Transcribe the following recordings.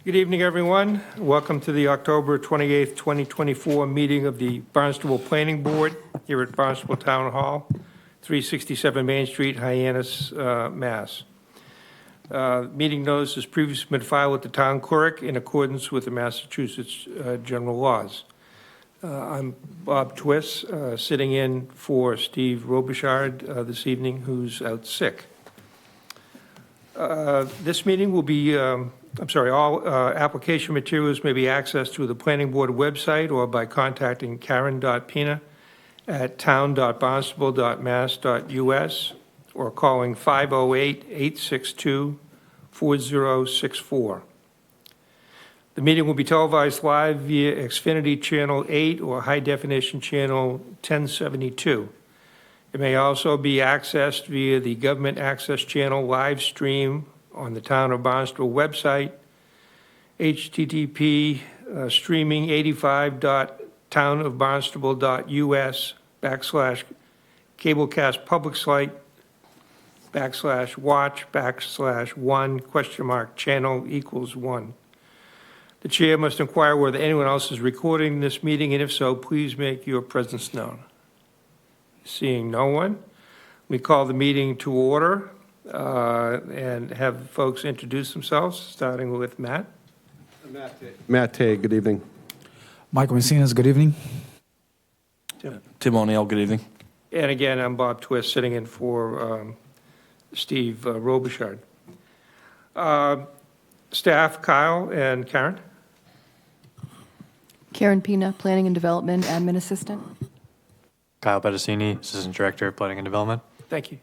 Good evening, everyone. Welcome to the October 28th, 2024 meeting of the Barnstable Planning Board here at Barnstable Town Hall, 367 Main Street, Hyannis, Mass. Meeting notice has previously been filed with the town clerk in accordance with the Massachusetts general laws. I'm Bob Twiss, sitting in for Steve Robichaud this evening, who's out sick. This meeting will be all application materials may be accessed through the planning board website or by contacting Karen.Pina at town.barnstable.mass.us or calling 508-862-4064. The meeting will be televised live via Xfinity Channel 8 or High Definition Channel 1072. It may also be accessed via the Government Access Channel live stream on the Town of Barnstable website, http streaming 85.townofbarnstable.us/cablecast public site /watch/1 ? The chair must inquire whether anyone else is recording this meeting, and if so, please make your presence known. Seeing no one, we call the meeting to order. And have folks introduce themselves, starting with Matt. Matt Tay, good evening. Michael Messinas, good evening. Tim O'Neill, good evening. And again, I'm Bob Twist, sitting in for Steve Robichaud. Staff, Kyle and Karen. Karen Pina, Planning and Development Admin Assistant. Kyle Bettesini, Assistant Director of Planning and Development. Thank you.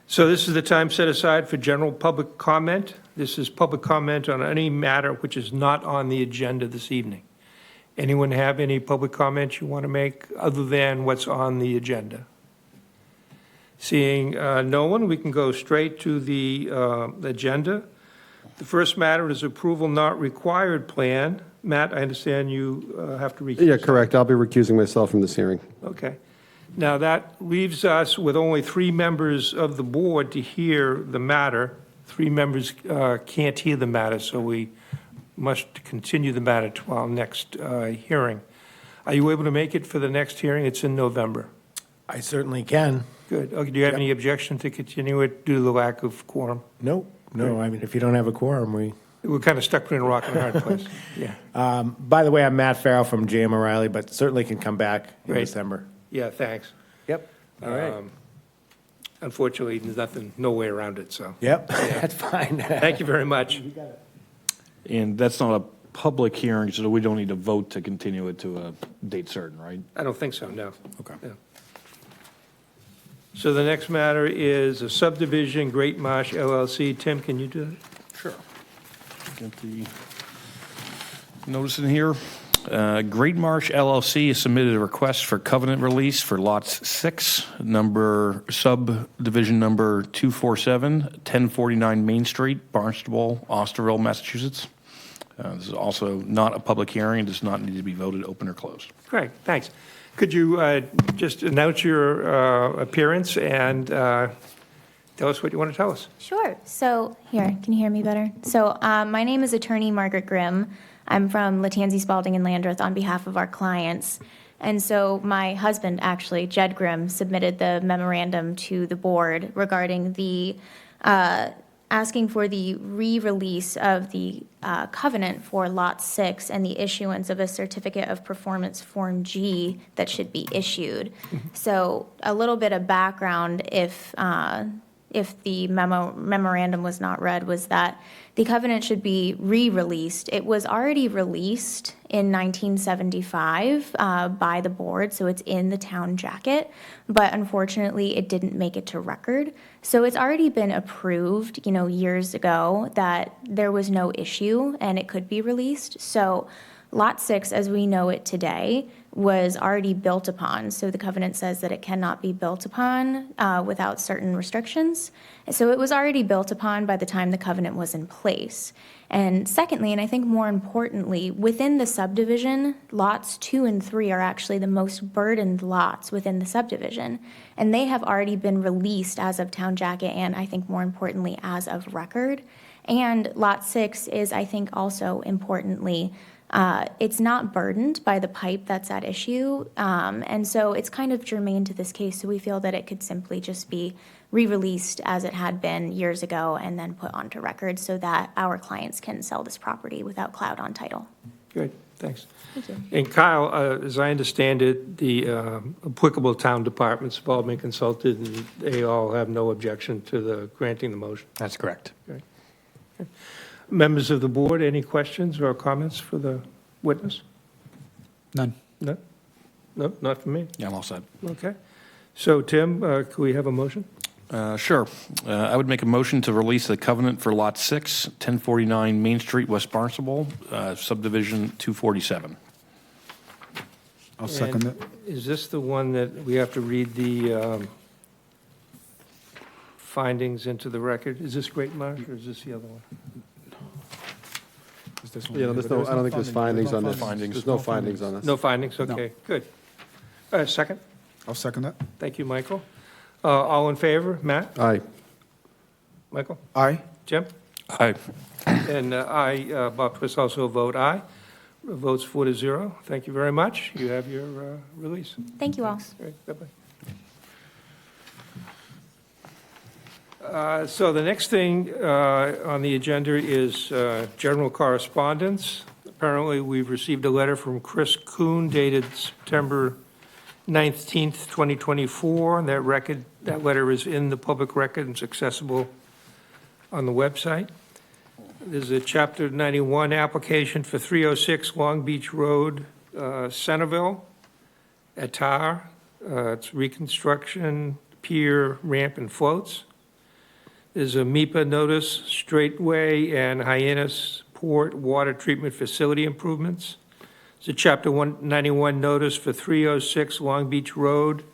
So this is the time set aside for general public comment. This is public comment on any matter which is not on the agenda this evening. Anyone have any public comments you want to make other than what's on the agenda? Seeing no one, we can go straight to the agenda. The first matter is approval not required plan. Matt, I understand you have to recuse. Yeah, correct. I'll be recusing myself from this hearing. Okay. Now, that leaves us with only 3 members of the board to hear the matter. 3 members can't hear the matter, so we must continue the matter to our next hearing. Are you able to make it for the next hearing? It's in November. I certainly can. Good. Okay, do you have any objection to continue it due to the lack of quorum? Nope. No, I mean, if you don't have a quorum, We're kind of stuck between a rock and a hard place. Yeah. By the way, I'm Matt Farrell from J.M. O'Reilly, but certainly can come back in Great. December. Yeah, thanks. Yep. All right. Unfortunately, there's no way around it, so. Yep, that's fine. Thank you very much. And that's not a public hearing, so we don't need to vote to continue it to a date certain, right? I don't think so, no. Okay. Yeah. So the next matter is a subdivision, Great Marsh LLC. Tim, can you do it? Sure. Get the notice in here. Great Marsh LLC has submitted a request for covenant release for lots 6, subdivision number 247, 1049 Main Street, Barnstable, Osterville, Massachusetts. This is also not a public hearing. It does not need to be voted open or closed. Great, thanks. Could you just announce your appearance and tell us what you want to tell us? Sure. So, here, can you hear me better? So, my name is Attorney Margaret Grimm. I'm from Latanzi, Spalding, and Landreth on behalf of our clients. And so my husband, actually, Jed Grimm, submitted the memorandum to the board regarding the asking for the re-release of the covenant for Lot 6 and the issuance of a Certificate of Performance Form G that should be issued. So a little bit of background, if the memorandum was not read, was that the covenant should be re-released. It was already released in 1975 by the board, so it's in the town jacket, but unfortunately it didn't make it to record. So it's already been approved, years ago that there was no issue and it could be released. So Lot 6, as we know it today, was already built upon. So the covenant says that it cannot be built upon without certain restrictions. So it was already built upon by the time the covenant was in place. And secondly, and I think more importantly, within the subdivision, lots 2 and 3 are actually the most burdened lots within the subdivision. And they have already been released as of town jacket and I think more importantly as of record. And Lot 6 is, I think, also importantly, it's not burdened by the pipe that's at issue. And so it's kind of germane to this case, so we feel that it could simply just be re-released as it had been years ago and then put onto record so that our clients can sell this property without cloud on title. Good, thanks. Thank you. And Kyle, as I understand it, the applicable town departments have all been consulted, and they all have no objection to the granting the motion. That's correct. Members of the board, any questions or comments for the witness? None. No? No, not for me. Yeah, I'm all set. Okay. So, Tim, could we have a motion? Sure. I would make a motion to release the covenant for Lot 6, 1049 Main Street, West Barnstable, subdivision 247. I'll second And it. Is this the one that we have to read the findings into the record? Is this Great Marsh, or is this the other one? Is this one Yeah, here? there's But no, I don't think there's findings on this. findings. There's no findings on this. No findings? Okay, good. Second? I'll second that. Thank you, Michael. All in favor? Matt? Aye. Michael? Aye. Jim? Aye. And I, Bob Twist, also vote aye. Votes 4-0. Thank you very much. You have your release. Thank you all. All right, bye-bye. So the next thing on the agenda is general correspondence. Apparently, we've received a letter from Chris Kuhn dated September 19th, 2024. That letter is in the public record and it's accessible on the website. There's a Chapter 91 application for 306 Long Beach Road, Centerville, Atar. It's reconstruction, pier, ramp, and floats. There's a MIPA notice, Straightway and Hyannis Port Water Treatment Facility improvements. There's a Chapter 191 notice for 306 Long Beach Road.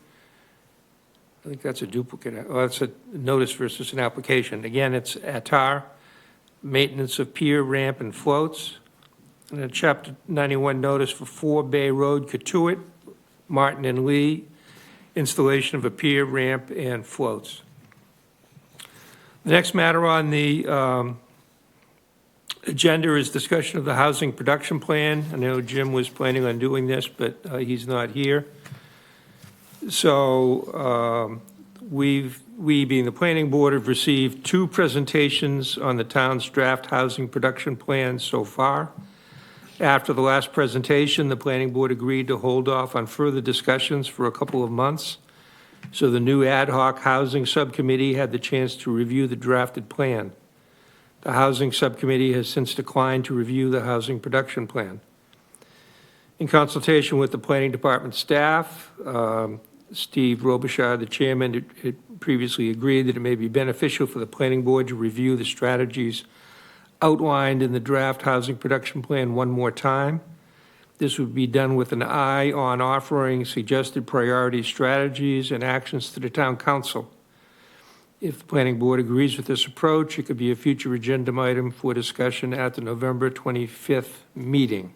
I think that's a duplicate. Oh, that's a notice versus an application. Again, it's Atar, maintenance of pier, ramp, and floats. And a Chapter 91 notice for 4 Bay Road, Katuitt, Martin and Lee, installation of a pier, ramp, and floats. The next matter on the agenda is discussion of the housing production plan. I know Jim was planning on doing this, but he's not here. So we being the planning board, have received 2 presentations on the town's draft housing production plan so far. After the last presentation, the planning board agreed to hold off on further discussions for a couple of months. So the new ad hoc housing subcommittee had the chance to review the drafted plan. The housing subcommittee has since declined to review the housing production plan. In consultation with the planning department staff, Steve Robichaud, the chairman, had previously agreed that it may be beneficial for the planning board to review the strategies outlined in the draft housing production plan one more time. This would be done with an eye on offering suggested priority strategies and actions to the town council. If the planning board agrees with this approach, it could be a future agenda item for discussion at the November 25th meeting.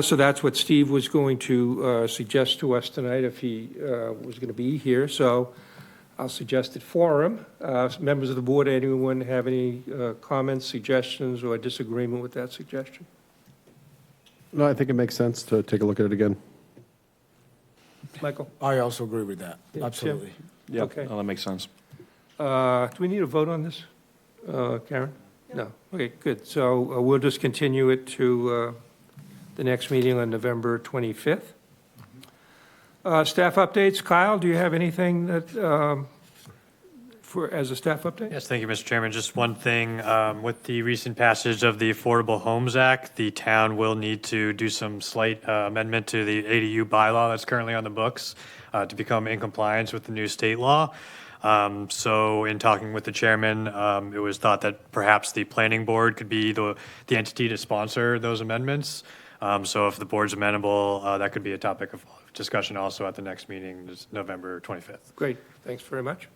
So that's what Steve was going to suggest to us tonight if he was going to be here. So I'll suggest it for him. Members of the board, anyone have any comments, suggestions, or disagreement with that suggestion? No, I think it makes sense to take a look at it again. Michael? I also agree with that. Yeah, Jim? Absolutely. Yeah, Okay. that makes sense. Do we need a vote on this, Karen? No. Okay, good. So we'll just continue it to the next meeting on November 25th. Staff updates. Kyle, do you have anything that, as a staff update? Yes, thank you, Mr. Chairman. Just one thing, with the recent passage of the Affordable Homes Act, the town will need to do some slight amendment to the ADU bylaw that's currently on the books to become in compliance with the new state law. So in talking with the chairman, it was thought that perhaps the planning board could be the entity to sponsor those amendments. So if the board's amenable, that could be a topic of discussion also at the next meeting, is November 25th. Great, thanks very much.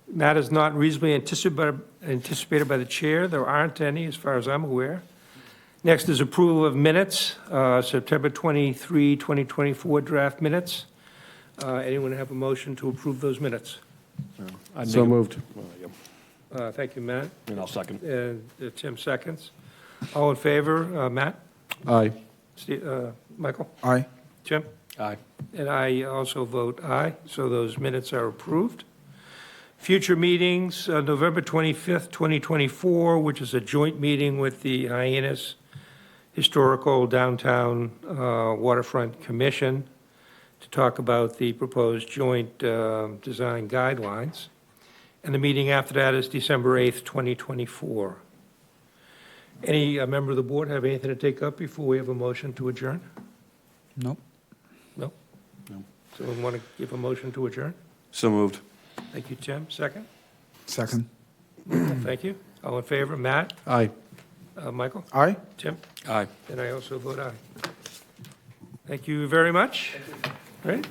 Matters not reasonably anticipated by the chair. There aren't any, as far as I'm aware. Next is approval of minutes, September 23, 2024 draft minutes. Anyone have a motion to approve those minutes? So moved. Thank you, Matt. And I'll second. And Tim seconds. All in favor? Matt? Aye. Michael? Aye. Jim? Aye. And I also vote aye, so those minutes are approved. Future meetings, November 25th, 2024, which is a joint meeting with the Hyannis Historical Downtown Waterfront Commission to talk about the proposed joint design guidelines. And the meeting after that is December 8th, 2024. Any member of the board have anything to take up before we have a motion to adjourn? Nope. No? Someone want to give a motion to adjourn? So moved. Thank you, Tim. Second? Second. Thank you. All in favor? Matt? Aye. Michael? Aye. Tim? Aye. And I also vote aye. Thank you very much. Right?